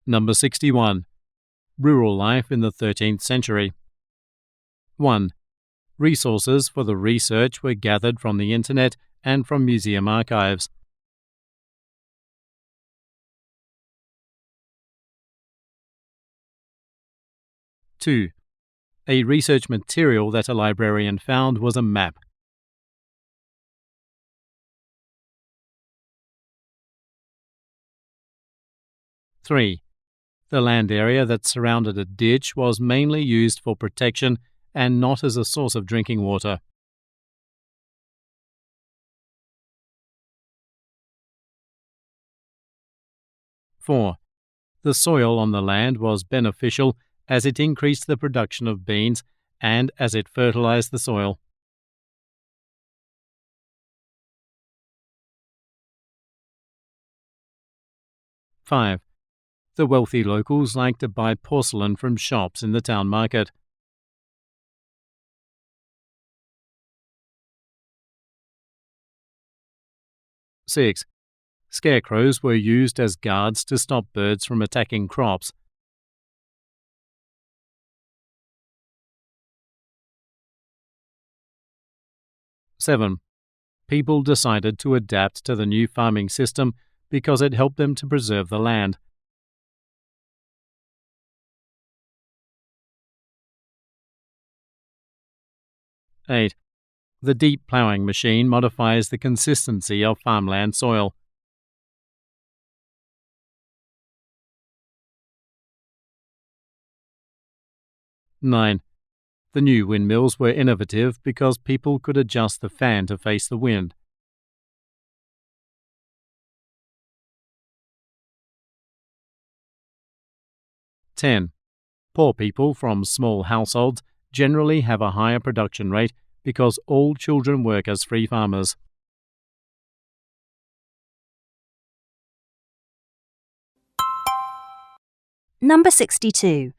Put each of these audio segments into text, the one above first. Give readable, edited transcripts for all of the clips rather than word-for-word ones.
Number 61. Rural life in the 13th century. 1. Resources for the research were gathered from the Internet and from museum archives. 2. A research material that a librarian found was a map. 3. The land area that surrounded a ditch was mainly used for protection and not as a source of drinking water. 4. The soil on the land was beneficial as it increased the production of beans and as it fertilized the soil. 5. The wealthy locals liked to buy porcelain from shops in the town market. 6. Scarecrows were used as guards to stop birds from attacking crops. 7. People decided to adapt to the new farming system because it helped them to preserve the land. 8. The deep ploughing machine modifies the consistency of farmland soil. 9. The new windmills were innovative because people could adjust the fan to face the wind. 10. Poor people from small households generally have a higher production rate because all children work as free farmers. Number 62.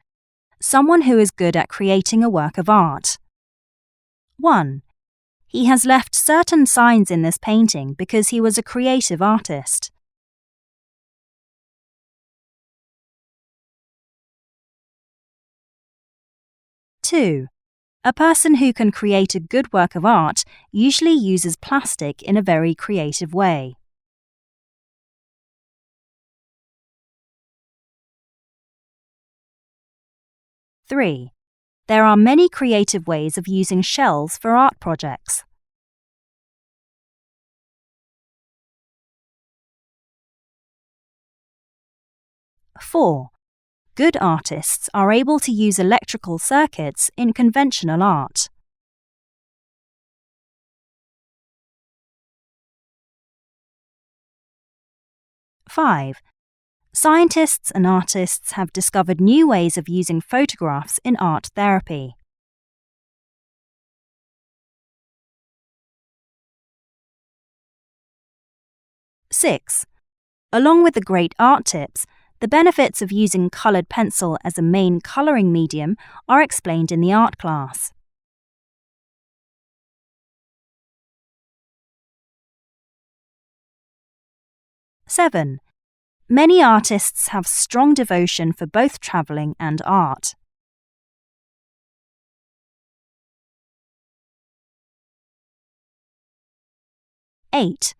Someone who is good at creating a work of art. 1. He has left certain signs in this painting because he was a creative artist. 2. A person who can create a good work of art usually uses plastic in a very creative way. 3. There are many creative ways of using shells for art projects. 4. Good artists are able to use electrical circuits in conventional art. 5. Scientists and artists have discovered new ways of using photographs in art therapy. 6. Along with the great art tips, the benefits of using coloured pencil as a main colouring medium are explained in the art class. Seven. Many artists have strong devotion for both travelling and art. 8.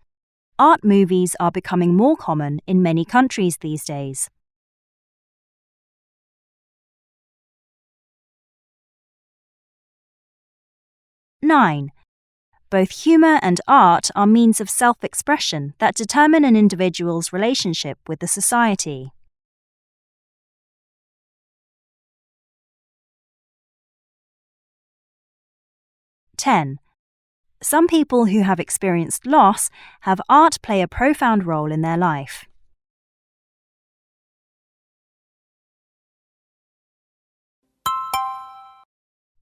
Art movies are becoming more common in many countries these days. 9. Both humour and art are means of self-expression that determine an individual's relationship with the society. Ten. Some people who have experienced loss have art play a profound role in their life.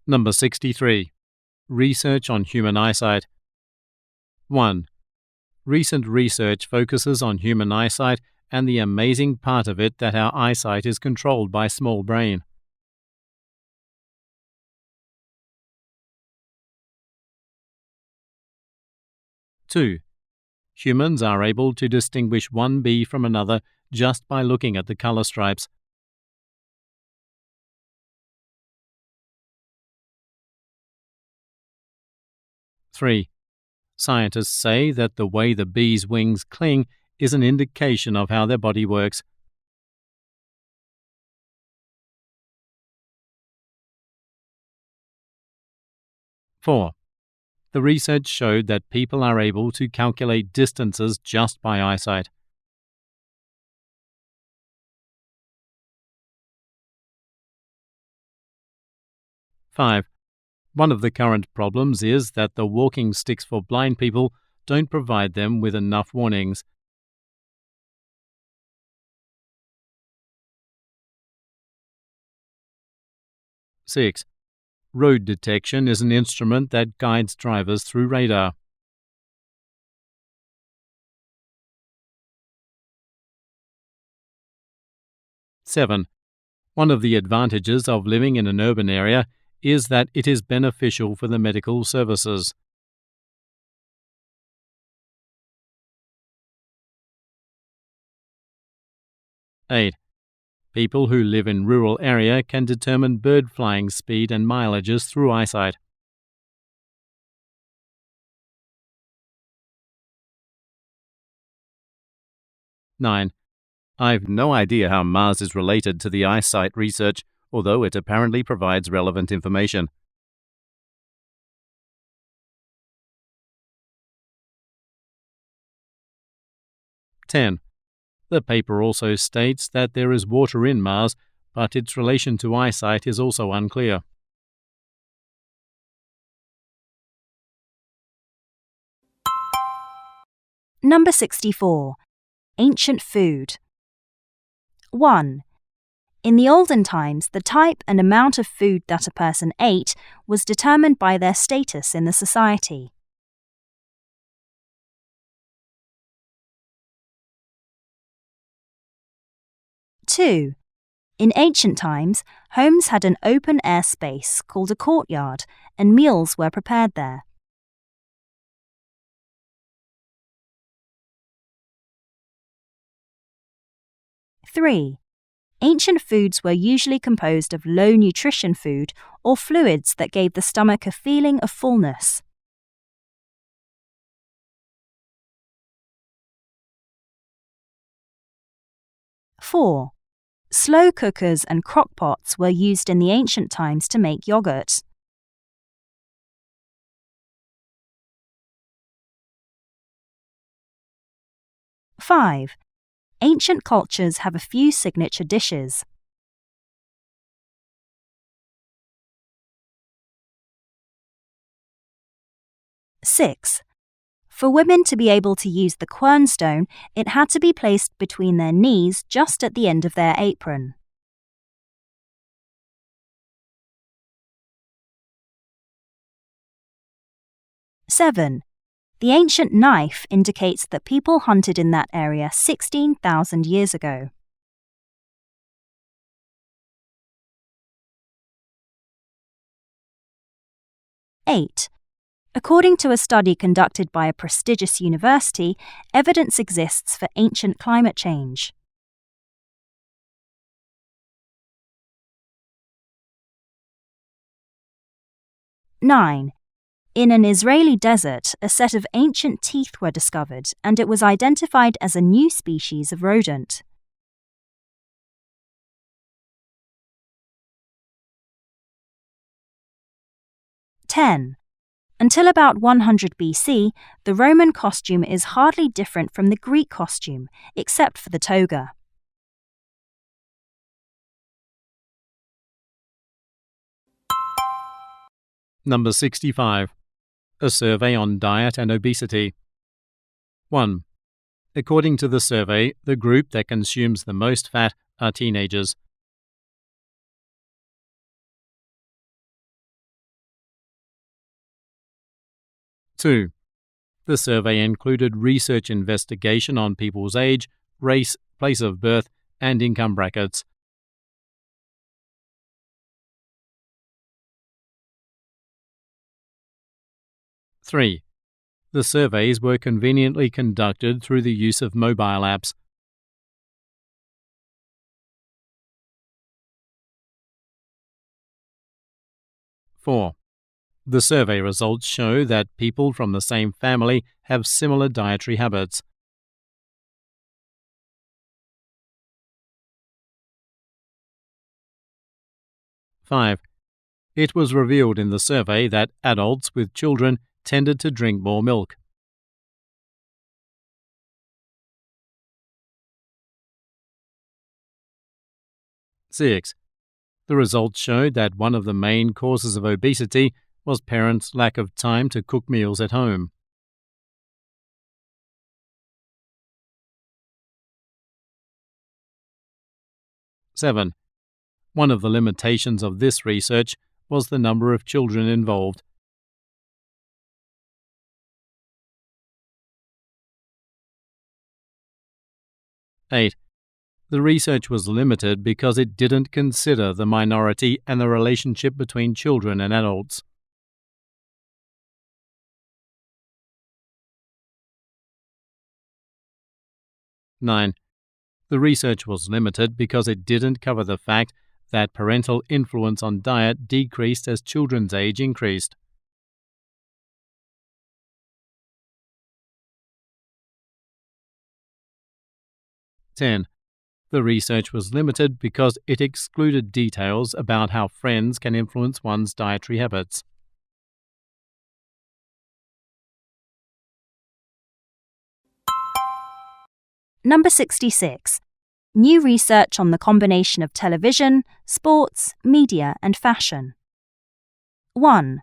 Number 63. Research on human eyesight. 1. Recent research focuses on human eyesight and the amazing part of it that our eyesight is controlled by small brain. 2. Humans are able to distinguish one bee from another just by looking at the color stripes. 3. Scientists say that the way the bees' wings cling is an indication of how their body works. 4. The research showed that people are able to calculate distances just by eyesight. 5. One of the current problems is that the walking sticks for blind people don't provide them with enough warnings. 6. Road detection is an instrument that guides drivers through radar. 7. One of the advantages of living in an urban area is that it is beneficial for the medical services. 8. People who live in rural area can determine bird flying speed and mileages through eyesight. 9. I've no idea how Mars is related to the eyesight research, although it apparently provides relevant information. (10) The paper also states that there is water in Mars, but its relation to eyesight is also unclear. Number 64. Ancient food. 1. In the olden times, the type and amount of food that a person ate was determined by their status in the society. 2. In ancient times, homes had an open-air space called a courtyard, and meals were prepared there. 3. Ancient foods were usually composed of low-nutrition food or fluids that gave the stomach a feeling of fullness. 4. Slow cookers and crockpots were used in the ancient times to make yogurt. 5. Ancient cultures have a few signature dishes. 6. For women to be able to use the quernstone, it had to be placed between their knees just at the end of their apron. 7. The ancient knife indicates that people hunted in that area 16,000 years ago. 8. According to a study conducted by a prestigious university, evidence exists for ancient climate change. 9. In an Israeli desert, a set of ancient teeth were discovered, and it was identified as a new species of rodent. 10. Until about 100 BC, the Roman costume is hardly different from the Greek costume, except for the toga. Number 65. A survey on diet and obesity. 1. According to the survey, the group that consumes the most fat are teenagers. 2. The survey included research investigation on people's age, race, place of birth, and income brackets. 3. The surveys were conveniently conducted through the use of mobile apps. 4. The survey results show that people from the same family have similar dietary habits. Five. It was revealed in the survey that adults with children tended to drink more milk. 6. The results showed that one of the main causes of obesity was parents' lack of time to cook meals at home. 7. One of the limitations of this research was the number of children involved. 8. The research was limited because it didn't consider the minority and the relationship between children and adults. 9. The research was limited because it didn't cover the fact that parental influence on diet decreased as children's age increased. 10. The research was limited because it excluded details about how friends can influence one's dietary habits. Number 66. New research on the combination of television, sports, media, and fashion. 1.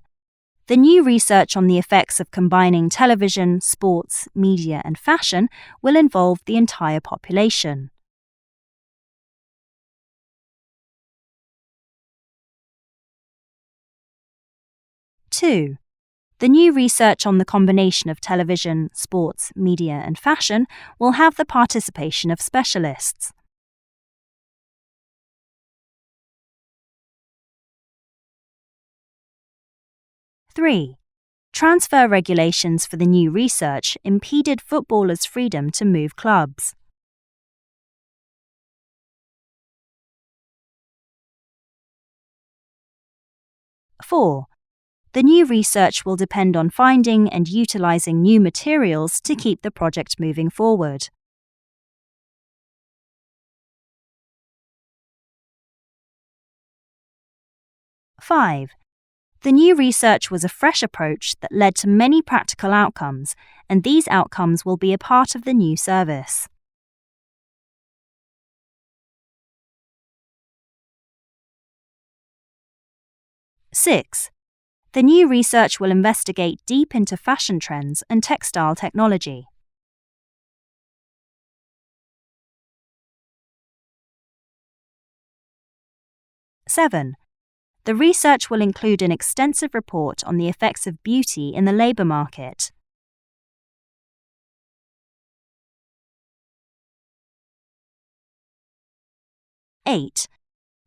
The new research on the effects of combining television, sports, media, and fashion will involve the entire population. 2. The new research on the combination of television, sports, media, and fashion will have the participation of specialists. 3. Transfer regulations for the new research impeded footballers' freedom to move clubs. 4. The new research will depend on finding and utilizing new materials to keep the project moving forward. Five. The new research was a fresh approach that led to many practical outcomes, and these outcomes will be a part of the new service. Six. The new research will investigate deep into fashion trends and textile technology. 7. The research will include an extensive report on the effects of beauty in the labour market. 8.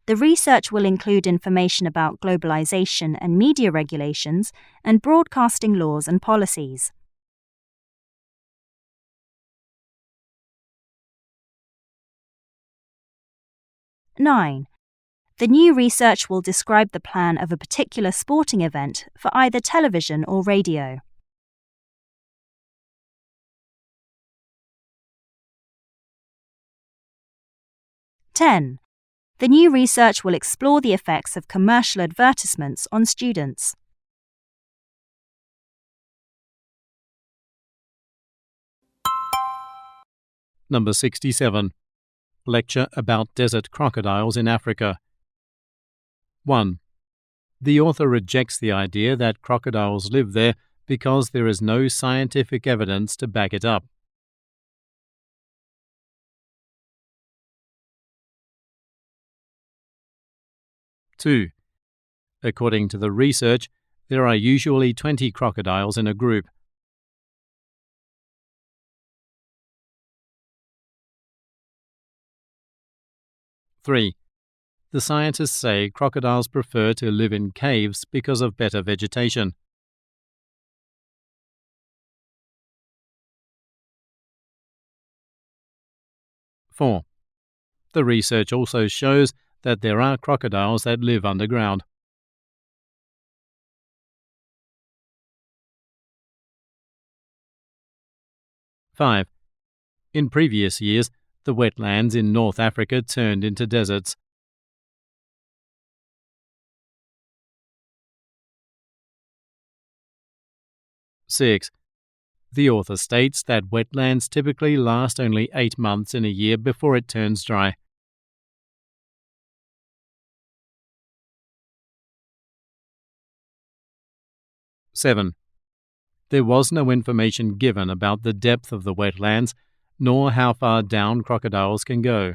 The research will include information about globalization and media regulations and broadcasting laws and policies. 9. The new research will describe the plan of a particular sporting event for either television or radio. 10. The new research will explore the effects of commercial advertisements on students. Number 67. Lecture about desert crocodiles in Africa. 1. The author rejects the idea that crocodiles live there because there is no scientific evidence to back it up. 2. According to the research, there are usually 20 crocodiles in a group. 3. The scientists say crocodiles prefer to live in caves because of better vegetation. 4. The research also shows that there are crocodiles that live underground. 5. In previous years, the wetlands in North Africa turned into deserts. 6. The author states that wetlands typically last only 8 months in a year before it turns dry. 7. There was no information given about the depth of the wetlands, nor how far down crocodiles can go.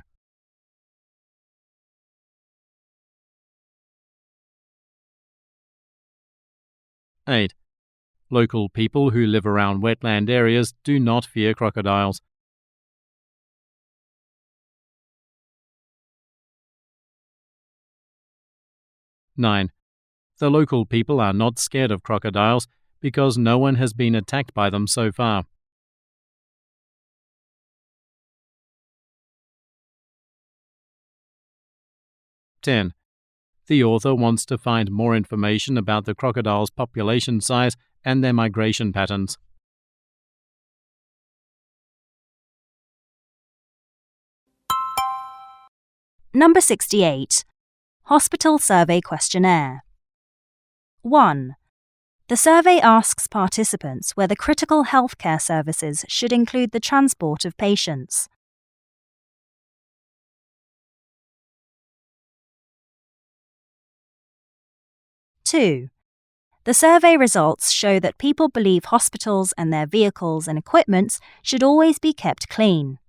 8. Local people who live around wetland areas do not fear crocodiles. 9. The local people are not scared of crocodiles because no one has been attacked by them so far. 10. The author wants to find more information about the crocodile's population size and their migration patterns. Number 68. Hospital Survey Questionnaire. 1. The survey asks participants whether critical healthcare services should include the transport of patients. 2. The survey results show that people believe hospitals and their vehicles and equipment should always be kept clean.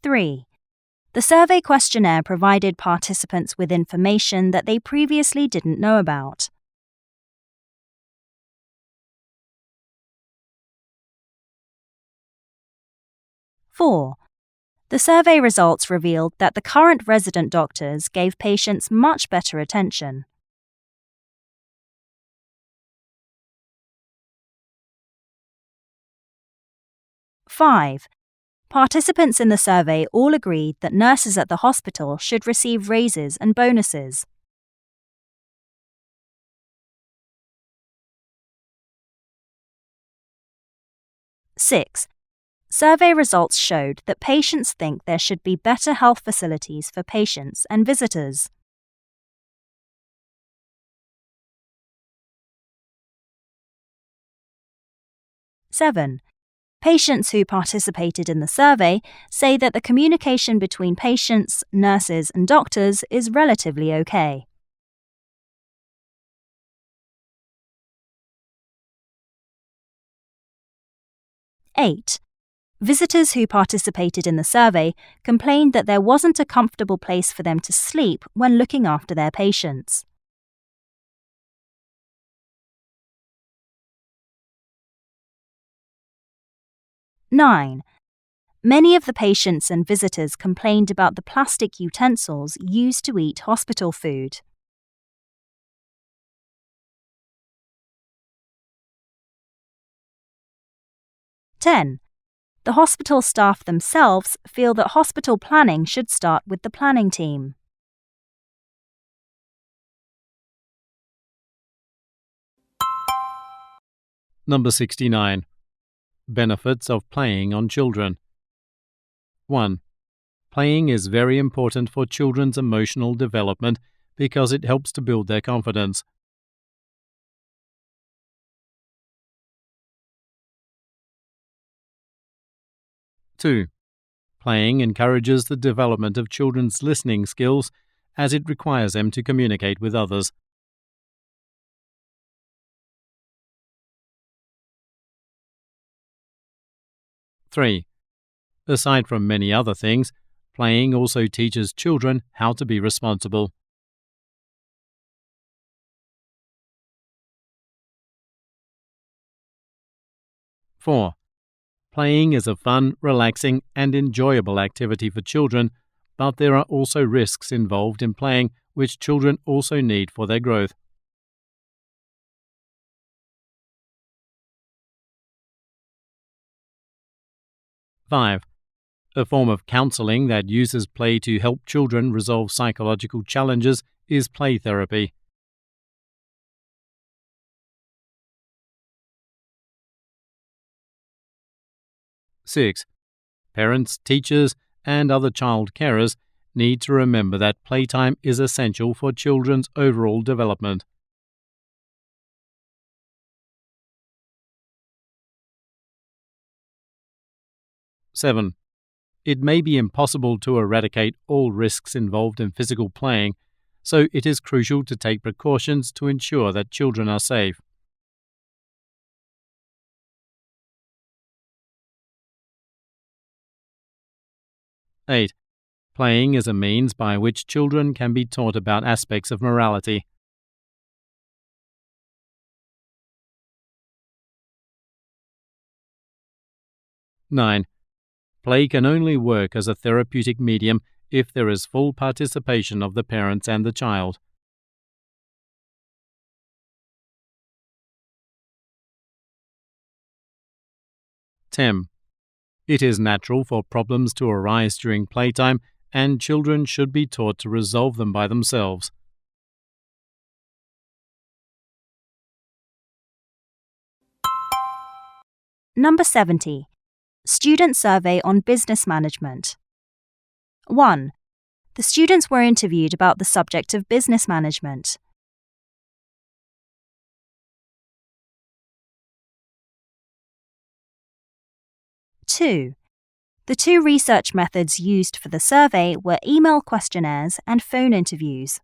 3. The survey questionnaire provided participants with information that they previously didn't know about. 4. The survey results revealed that the current resident doctors gave patients much better attention. 5. Participants in the survey all agreed that nurses at the hospital should receive raises and bonuses. 6. Survey results showed that patients think there should be better health facilities for patients and visitors. Seven. Patients who participated in the survey say that the communication between patients, nurses, and doctors is relatively okay. 8. Visitors who participated in the survey complained that there wasn't a comfortable place for them to sleep when looking after their patients. 9. Many of the patients and visitors complained about the plastic utensils used to eat hospital food. 10. The hospital staff themselves feel that hospital planning should start with the planning team. Number 69. Benefits of playing on children. 1. Playing is very important for children's emotional development because it helps to build their confidence. 2. Playing encourages the development of children's listening skills as it requires them to communicate with others. 3. Aside from many other things, playing also teaches children how to be responsible. 4. Playing is a fun, relaxing, and enjoyable activity for children, but there are also risks involved in playing which children also need for their growth. 5. A form of counseling that uses play to help children resolve psychological challenges is play therapy. 6. Parents, teachers, and other child carers need to remember that playtime is essential for children's overall development. Seven. It may be impossible to eradicate all risks involved in physical playing, so it is crucial to take precautions to ensure that children are safe. 8. Playing is a means by which children can be taught about aspects of morality. 9. Play can only work as a therapeutic medium if there is full participation of the parents and the child. 10. It is natural for problems to arise during playtime, and children should be taught to resolve them by themselves. Number 70. Student Survey on Business Management. 1. The students were interviewed about the subject of business management. 2. The two research methods used for the survey were email questionnaires and phone interviews.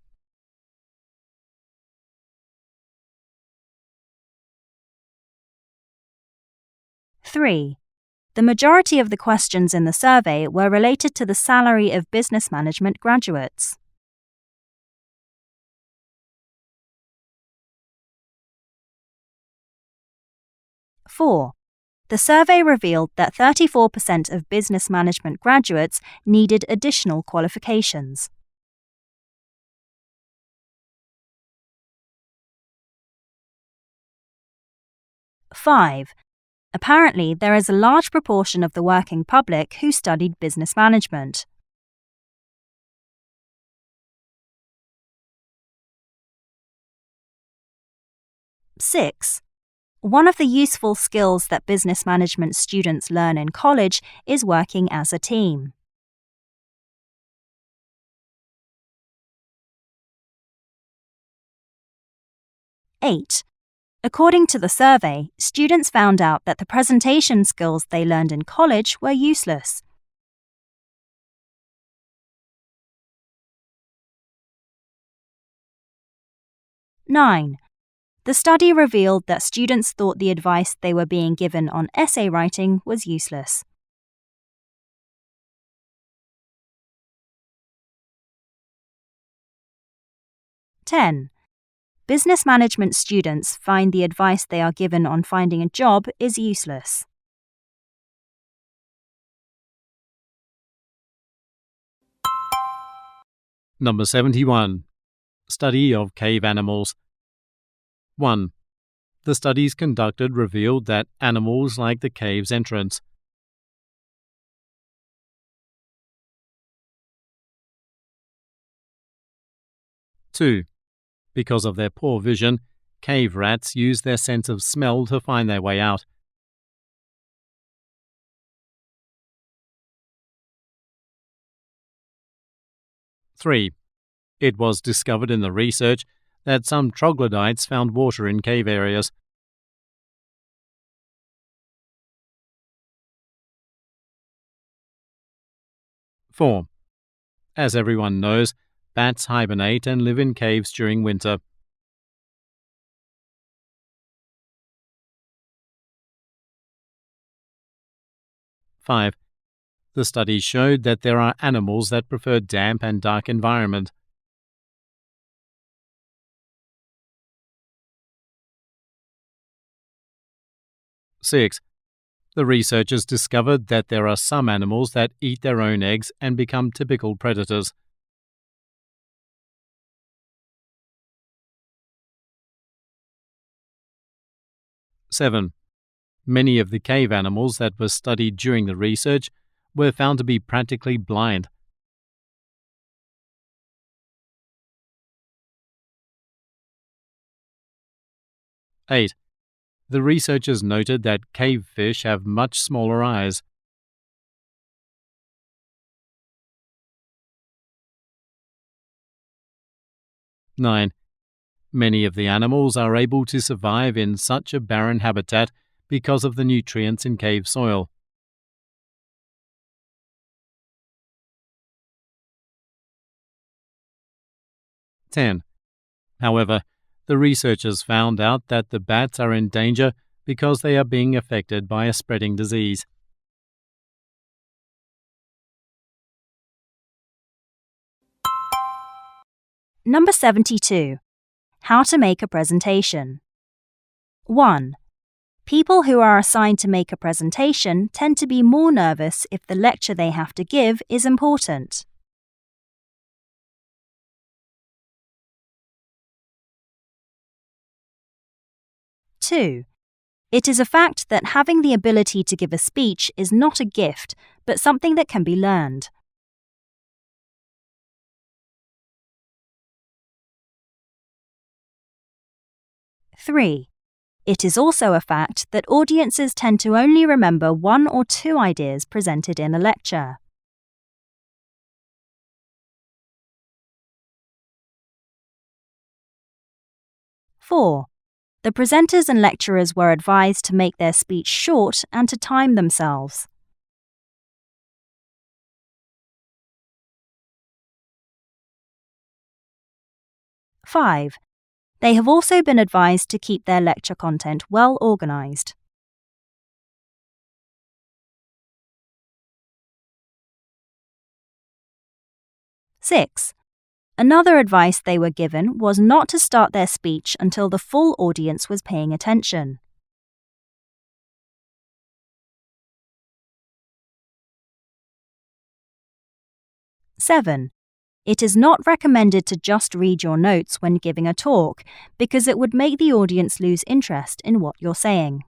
3. The majority of the questions in the survey were related to the salary of business management graduates. Four. The survey revealed that 34% of business management graduates needed additional qualifications. Five. Apparently, there is a large proportion of the working public who studied business management. Six. One of the useful skills that business management students learn in college is working as a team. 8. According to the survey, students found out that the presentation skills they learned in college were useless. 9. The study revealed that students thought the advice they were being given on essay writing was useless. (10) Business management students find the advice they are given on finding a job is useless. Number 71. Study of cave animals. 1. The studies conducted revealed that animals like the cave's entrance. 2. Because of their poor vision, cave rats use their sense of smell to find their way out. 3. It was discovered in the research that some troglodytes found water in cave areas. 4. As everyone knows, bats hibernate and live in caves during winter. 5. The study showed that there are animals that prefer damp and dark environment. 6. The researchers discovered that there are some animals that eat their own eggs and become typical predators. 7. Many of the cave animals that were studied during the research were found to be practically blind. 8. The researchers noted that cave fish have much smaller eyes. 9. Many of the animals are able to survive in such a barren habitat because of the nutrients in cave soil. 10. However, the researchers found out that the bats are in danger because they are being affected by a spreading disease. Number 72. How to make a presentation. 1. People who are assigned to make a presentation tend to be more nervous if the lecture they have to give is important. 2. It is a fact that having the ability to give a speech is not a gift, but something that can be learned. 3. It is also a fact that audiences tend to only remember one or two ideas presented in a lecture. 4. The presenters and lecturers were advised to make their speech short and to time themselves. 5. They have also been advised to keep their lecture content well organized. 6. Another advice they were given was not to start their speech until the full audience was paying attention. 7. It is not recommended to just read your notes when giving a talk because it would make the audience lose interest in what you're saying.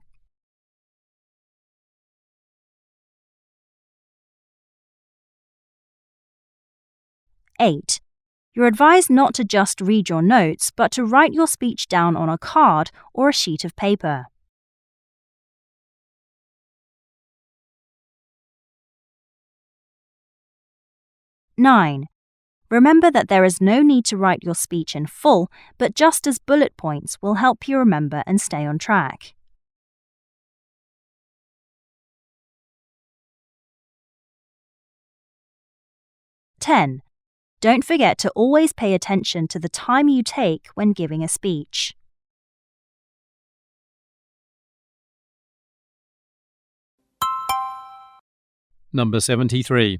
Eight. You're advised not to just read your notes, but to write your speech down on a card or a sheet of paper. 9. Remember that there is no need to write your speech in full, but just as bullet points will help you remember and stay on track. 10. Don't forget to always pay attention to the time you take when giving a speech. Number 73.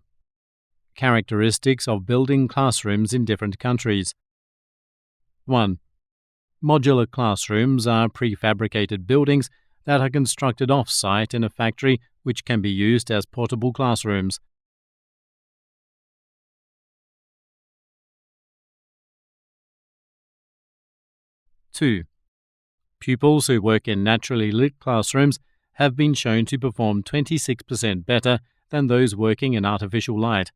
Characteristics of building classrooms in different countries. 1. Modular classrooms are prefabricated buildings that are constructed off-site in a factory which can be used as portable classrooms. 2. Pupils who work in naturally lit classrooms have been shown to perform 26% better than those working in artificial light.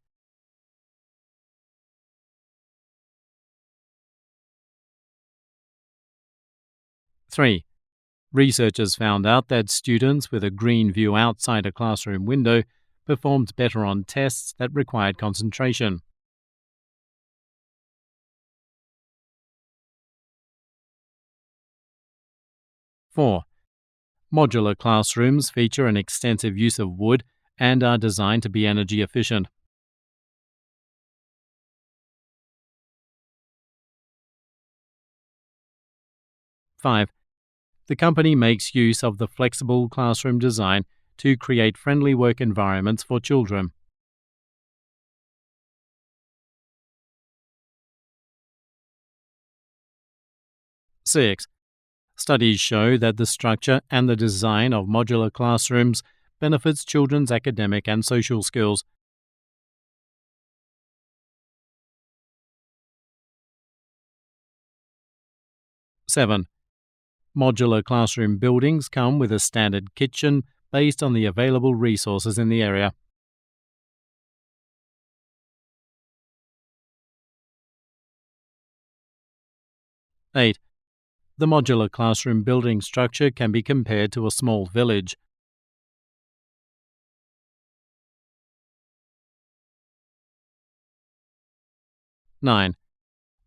3. Researchers found out that students with a green view outside a classroom window performed better on tests that required concentration. 4. Modular classrooms feature an extensive use of wood and are designed to be energy efficient. 5. The company makes use of the flexible classroom design to create friendly work environments for children. 6. Studies show that the structure and the design of modular classrooms benefits children's academic and social skills. 7. Modular classroom buildings come with a standard kitchen based on the available resources in the area. 8. The modular classroom building structure can be compared to a small village. 9.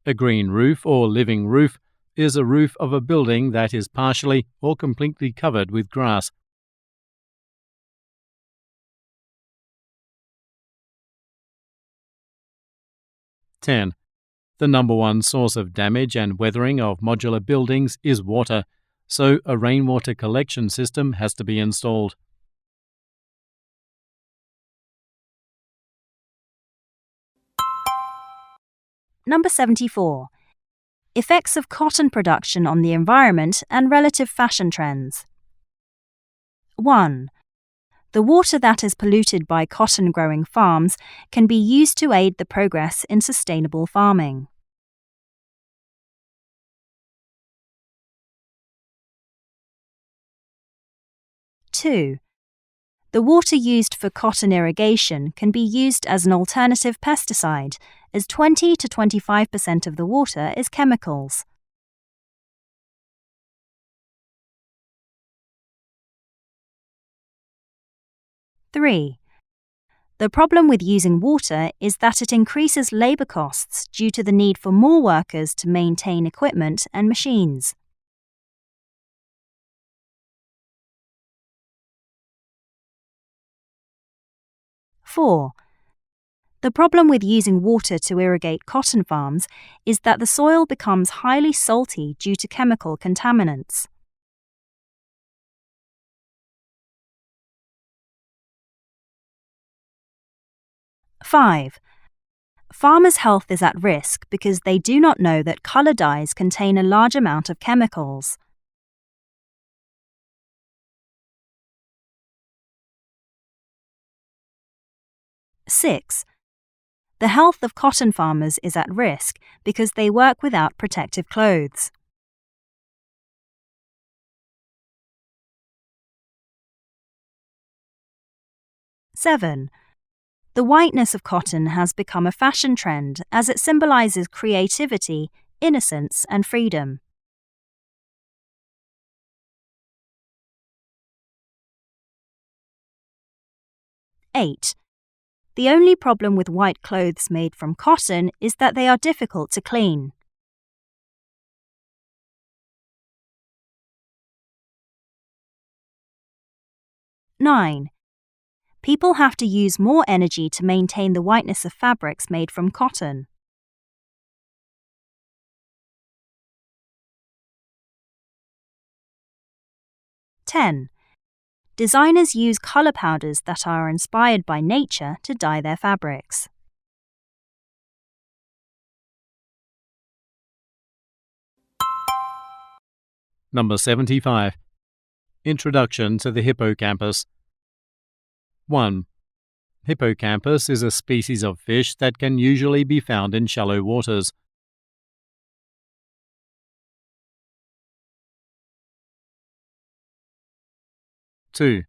A green roof or living roof is a roof of a building that is partially or completely covered with grass. (10) The number one source of damage and weathering of modular buildings is water, so a rainwater collection system has to be installed. Number 74. Effects of cotton production on the environment and relative fashion trends. 1. The water that is polluted by cotton-growing farms can be used to aid the progress in sustainable farming. 2. The water used for cotton irrigation can be used as an alternative pesticide, as 20 to 25% of the water is chemicals. 3. The problem with using water is that it increases labor costs due to the need for more workers to maintain equipment and machines. 4. The problem with using water to irrigate cotton farms is that the soil becomes highly salty due to chemical contaminants. 5. Farmers' health is at risk because they do not know that color dyes contain a large amount of chemicals. 6. The health of cotton farmers is at risk because they work without protective clothes. 7. The whiteness of cotton has become a fashion trend as it symbolizes creativity, innocence, and freedom. 8. The only problem with white clothes made from cotton is that they are difficult to clean. 9. People have to use more energy to maintain the whiteness of fabrics made from cotton. 10. Designers use color powders that are inspired by nature to dye their fabrics. Number 75. Introduction to the hippocampus. 1. Hippocampus is a species of fish that can usually be found in shallow waters. 2.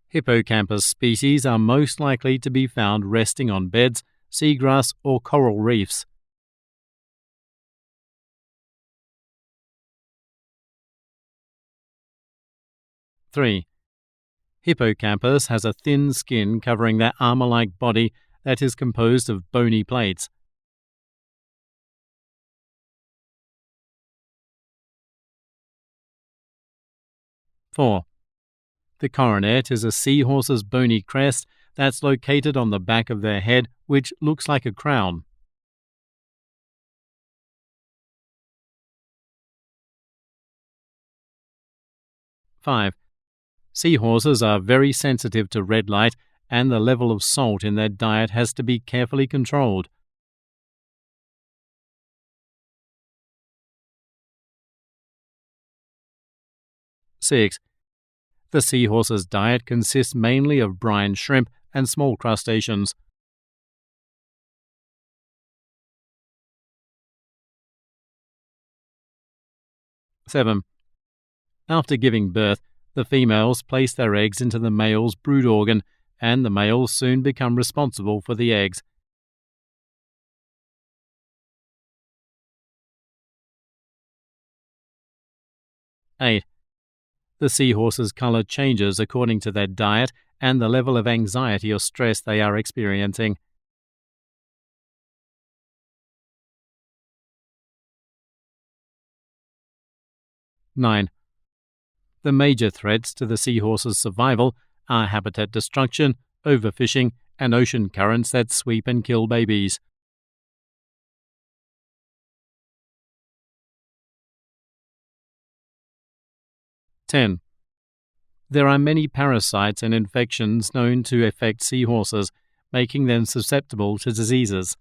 Hippocampus species are most likely to be found resting on beds, seagrass, or coral reefs. 3. Hippocampus has a thin skin covering their armor-like body that is composed of bony plates. 4. The coronet is a seahorse's bony crest that's located on the back of their head, which looks like a crown. 5. Seahorses are very sensitive to red light, and the level of salt in their diet has to be carefully controlled. 6. The seahorse's diet consists mainly of brine shrimp and small crustaceans. 7. After giving birth, the females place their eggs into the male's brood organ, and the males soon become responsible for the eggs. 8. The seahorse's color changes according to their diet and the level of anxiety or stress they are experiencing. 9. The major threats to the seahorse's survival are habitat destruction, overfishing, and ocean currents that sweep and kill babies. 10. There are many parasites and infections known to affect seahorses, making them susceptible to diseases.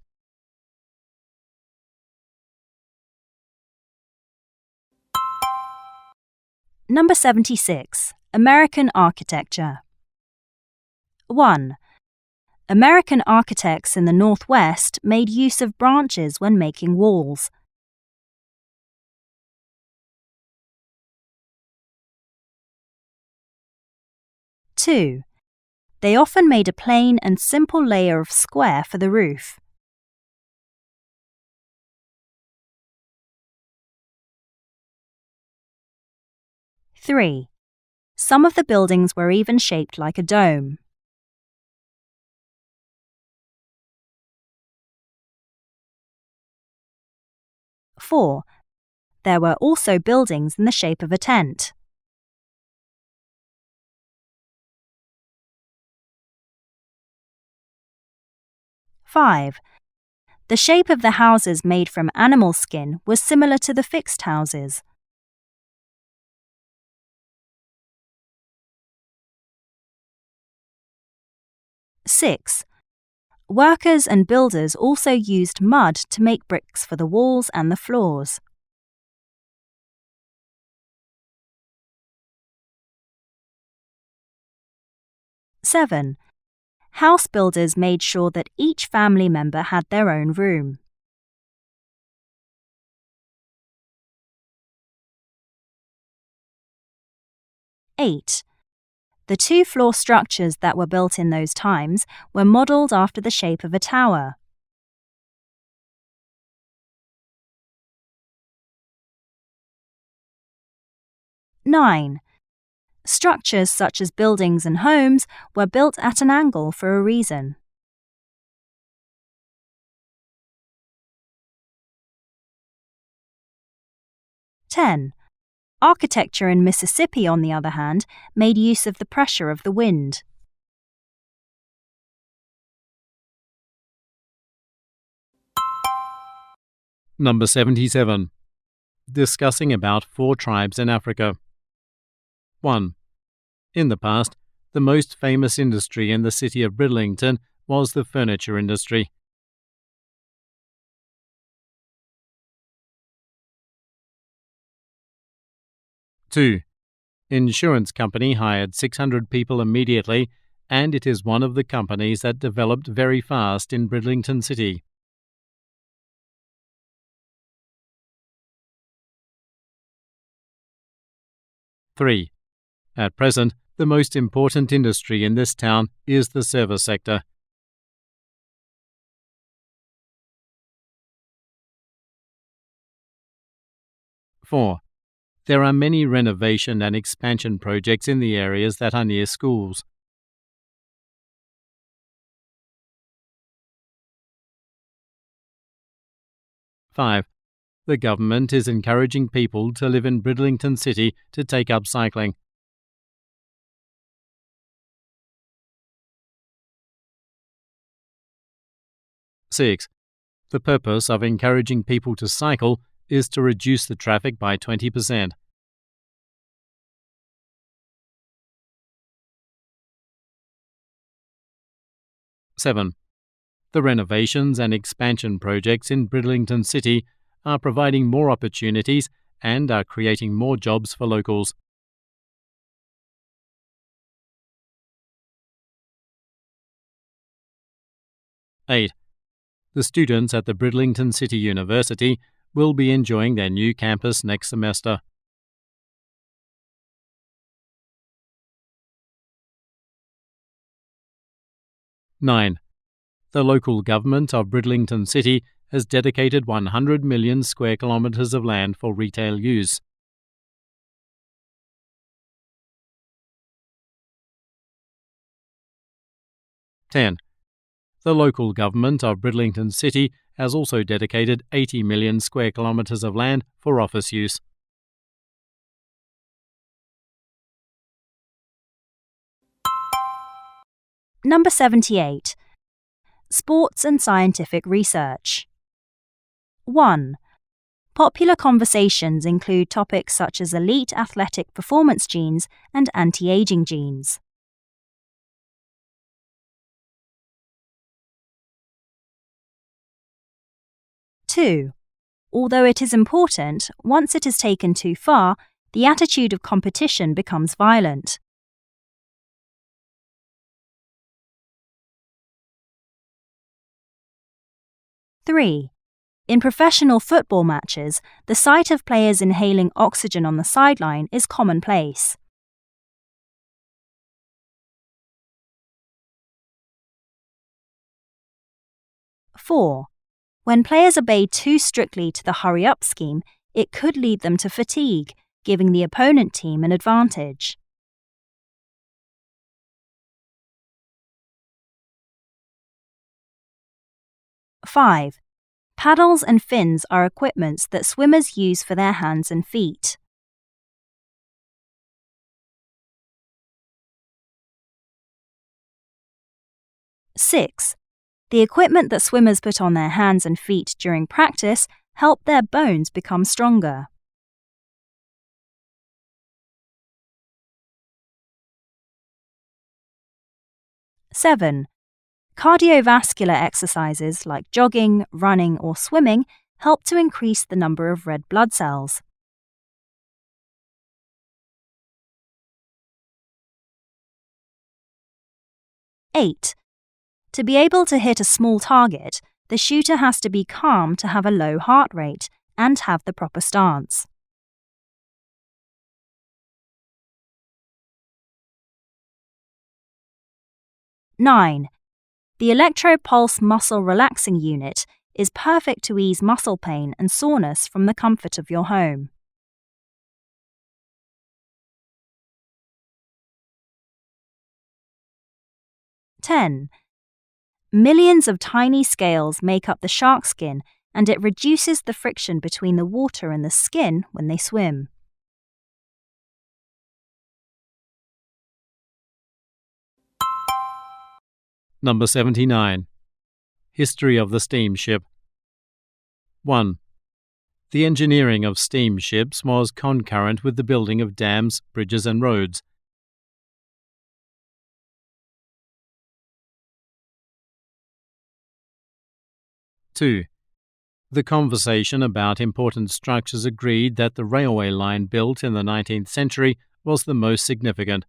Number 76. American architecture. 1. American architects in the Northwest made use of branches when making walls. 2. They often made a plain and simple layer of square for the roof. 3. Some of the buildings were even shaped like a dome. 4. There were also buildings in the shape of a tent. 5. The shape of the houses made from animal skin was similar to the fixed houses. 6. Workers and builders also used mud to make bricks for the walls and the floors. 7. House builders made sure that each family member had their own room. 8. The two-floor structures that were built in those times were modelled after the shape of a tower. 9. Structures such as buildings and homes were built at an angle for a reason. 10. Architecture in Mississippi, on the other hand, made use of the pressure of the wind. Number 77. Discussing about 4 tribes in Africa. 1. In the past, the most famous industry in the city of Bridlington was the furniture industry. 2. Insurance company hired 600 people immediately, and it is one of the companies that developed very fast in Bridlington City. 3. At present, the most important industry in this town is the service sector. 4. There are many renovation and expansion projects in the areas that are near schools. 5. The government is encouraging people to live in Bridlington City to take up cycling. 6. The purpose of encouraging people to cycle is to reduce the traffic by 20%. 7. The renovations and expansion projects in Bridlington City are providing more opportunities and are creating more jobs for locals. 8. The students at the Bridlington City University will be enjoying their new campus next semester. 9. The local government of Bridlington City has dedicated 100 million square kilometres of land for retail use. 10. The local government of Bridlington City has also dedicated 80 million square kilometres of land for office use. Number 78. Sports and scientific research. 1. Popular conversations include topics such as elite athletic performance genes and anti-aging genes. 2. Although it is important, once it is taken too far, the attitude of competition becomes violent. 3. In professional football matches, the sight of players inhaling oxygen on the sideline is commonplace. 4. When players obey too strictly to the hurry-up scheme, it could lead them to fatigue, giving the opponent team an advantage. 5. Paddles and fins are equipments that swimmers use for their hands and feet. 6. The equipment that swimmers put on their hands and feet during practice help their bones become stronger. 7. Cardiovascular exercises like jogging, running, or swimming help to increase the number of red blood cells. 8. To be able to hit a small target, the shooter has to be calm to have a low heart rate and have the proper stance. 9. The electropulse muscle relaxing unit is perfect to ease muscle pain and soreness from the comfort of your home. (10) Millions of tiny scales make up the shark skin, and it reduces the friction between the water and the skin when they swim. Number 79. History of the steamship. 1. The engineering of steamships was concurrent with the building of dams, bridges, and roads. 2. The conversation about important structures agreed that the railway line built in the 19th century was the most significant.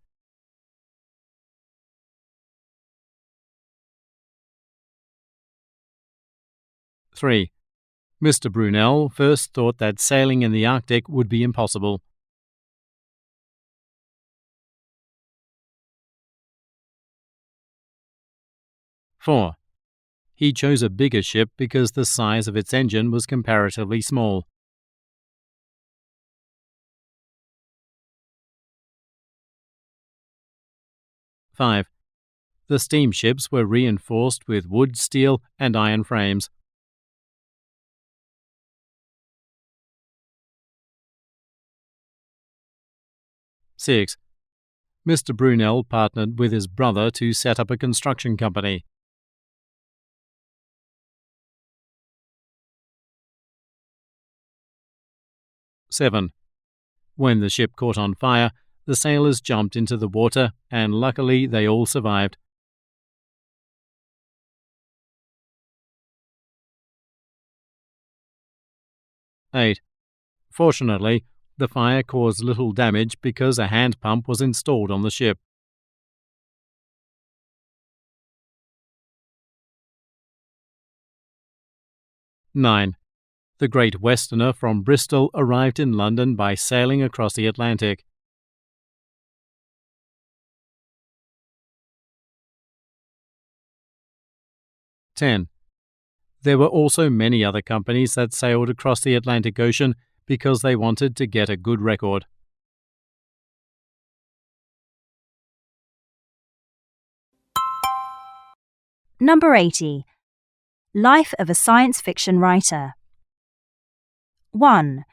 3. Mr. Brunel first thought that sailing in the Arctic would be impossible. 4. He chose a bigger ship because the size of its engine was comparatively small. 5. The steamships were reinforced with wood, steel, and iron frames. 6. Mr. Brunel partnered with his brother to set up a construction company. 7. When the ship caught on fire, the sailors jumped into the water, and luckily they all survived. 8. Fortunately, the fire caused little damage because a hand pump was installed on the ship. 9. The Great Westerner from Bristol arrived in London by sailing across the Atlantic. 10. There were also many other companies that sailed across the Atlantic Ocean because they wanted to get a good record. Number 80. Life of a science fiction writer. 1.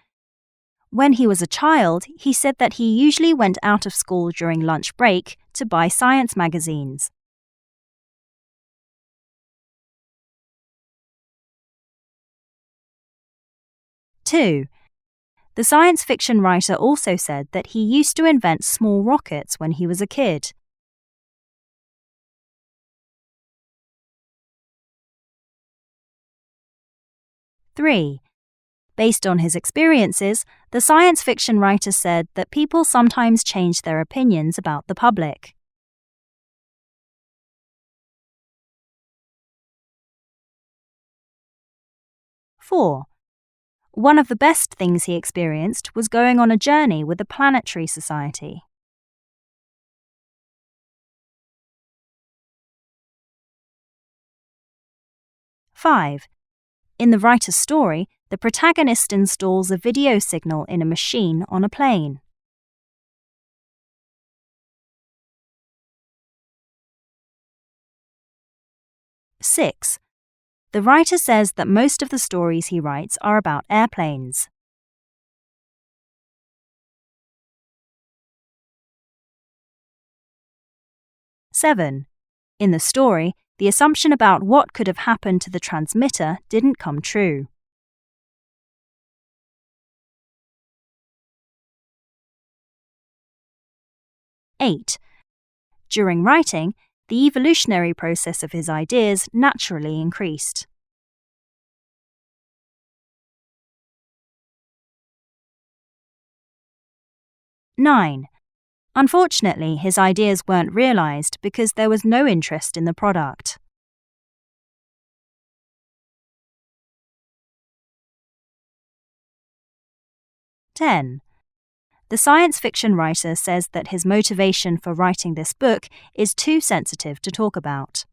When he was a child, he said that he usually went out of school during lunch break to buy science magazines. 2. The science fiction writer also said that he used to invent small rockets when he was a kid. 3. Based on his experiences, the science fiction writer said that people sometimes change their opinions about the public. 4. One of the best things he experienced was going on a journey with the Planetary Society. 5. In the writer's story, the protagonist installs a video signal in a machine on a plane. 6. The writer says that most of the stories he writes are about airplanes. 7. In the story, the assumption about what could have happened to the transmitter didn't come true. 8. During writing, the evolutionary process of his ideas naturally increased. 9. Unfortunately, his ideas weren't realized because there was no interest in the product. 10. The science fiction writer says that his motivation for writing this book is too sensitive to talk about.